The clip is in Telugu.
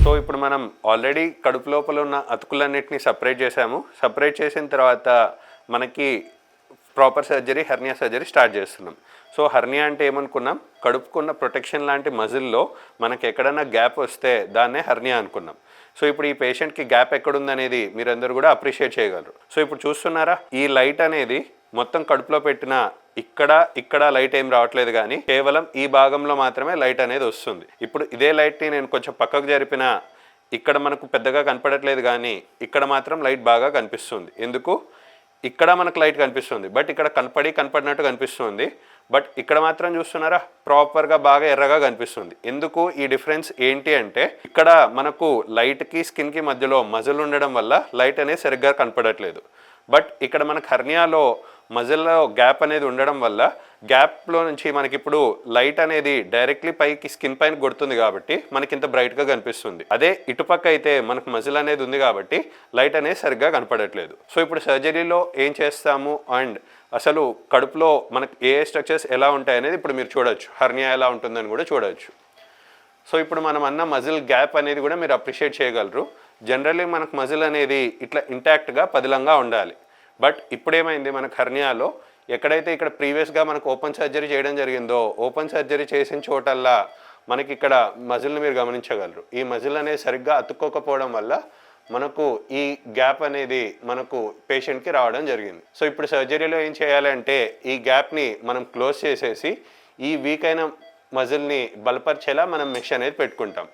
సో ఇప్పుడు మనం ఆల్రెడీ కడుపు లోపల ఉన్న అతుకులన్నిటిని సపరేట్ చేసాము. సపరేట్ చేసిన తర్వాత మనకి proper surgery, hernia surgery start చేస్తున్నాం. సో హెర్నియా అంటే ఏమనుకున్నాం, కడుపుకున్న ప్రొటెక్షన్ లాంటి మజిల్లో మనకి ఎక్కడైనా గ్యాప్ వస్తే దాన్నే హెర్నియా అనుకున్నాం. సో ఇప్పుడు ఈ పేషెంట్కి గ్యాప్ ఎక్కడుందనేది మీరందరూ కూడా అప్రిషియేట్ చేయగలరు. సో ఇప్పుడు చూస్తున్నారా, ఈ లైట్ అనేది మొత్తం కడుపులో పెట్టిన ఇక్కడ లైట్ ఏం రావట్లేదు, కానీ కేవలం ఈ భాగంలో మాత్రమే లైట్ అనేది వస్తుంది. ఇప్పుడు ఇదే లైట్ని నేను కొంచెం పక్కకు జరిపిన ఇక్కడ మనకు పెద్దగా కనపడట్లేదు, కానీ ఇక్కడ మాత్రం లైట్ బాగా కనిపిస్తుంది. ఎందుకు? ఇక్కడ మనకు లైట్ కనిపిస్తుంది, బట్ ఇక్కడ కనపడినట్టు కనిపిస్తుంది, బట్ ఇక్కడ మాత్రం చూస్తున్నారా ప్రాపర్గా బాగా ఎర్రగా కనిపిస్తుంది. ఎందుకు ఈ డిఫరెన్స్ ఏంటి అంటే, ఇక్కడ మనకు లైట్కి స్కిన్కి మధ్యలో మజిల్ ఉండడం వల్ల లైట్ అనేది సరిగ్గా కనపడట్లేదు. బట్ ఇక్కడ మనకు హెర్నియాలో మజిల్లో గ్యాప్ అనేది ఉండడం వల్ల గ్యాప్లో నుంచి మనకి ఇప్పుడు లైట్ అనేది డైరెక్ట్లీ పైకి స్కిన్ పైన కొడుతుంది, కాబట్టి మనకి ఇంత బ్రైట్గా కనిపిస్తుంది. అదే ఇటుపక్క అయితే మనకు మజిల్ అనేది ఉంది కాబట్టి లైట్ అనేది సరిగ్గా కనపడట్లేదు. సో ఇప్పుడు సర్జరీలో ఏం చేస్తాము అండ్ అసలు కడుపులో మనకు ఏ స్ట్రక్చర్స్ ఎలా ఉంటాయి అనేది ఇప్పుడు మీరు చూడొచ్చు, హెర్నియా ఎలా ఉంటుందని కూడా చూడవచ్చు. సో ఇప్పుడు మనం అన్న మజిల్ గ్యాప్ అనేది కూడా మీరు అప్రిషియేట్ చేయగలరు. జనరల్లీ మనకు మజిల్ అనేది ఇట్లా ఇంటాక్ట్గా పదిలంగా ఉండాలి. బట్ ఇప్పుడేమైంది, మనకు హెర్నియాలో ఎక్కడైతే ఇక్కడ ప్రీవియస్గా మనకు ఓపెన్ సర్జరీ చేయడం జరిగిందో, ఓపెన్ సర్జరీ చేసిన చోటల్లా మనకి ఇక్కడ మజిల్ని మీరు గమనించగలరు. ఈ మజిల్ అనేది సరిగ్గా అతుక్కోకపోవడం వల్ల మనకు ఈ గ్యాప్ అనేది మనకు పేషెంట్కి రావడం జరిగింది. సో ఇప్పుడు సర్జరీలో ఏం చేయాలంటే, ఈ గ్యాప్ని మనం క్లోజ్ చేసేసి ఈ వీక్ అయిన మజిల్ని బలపరిచేలా మనం మెష్ అనేది పెట్టుకుంటాం.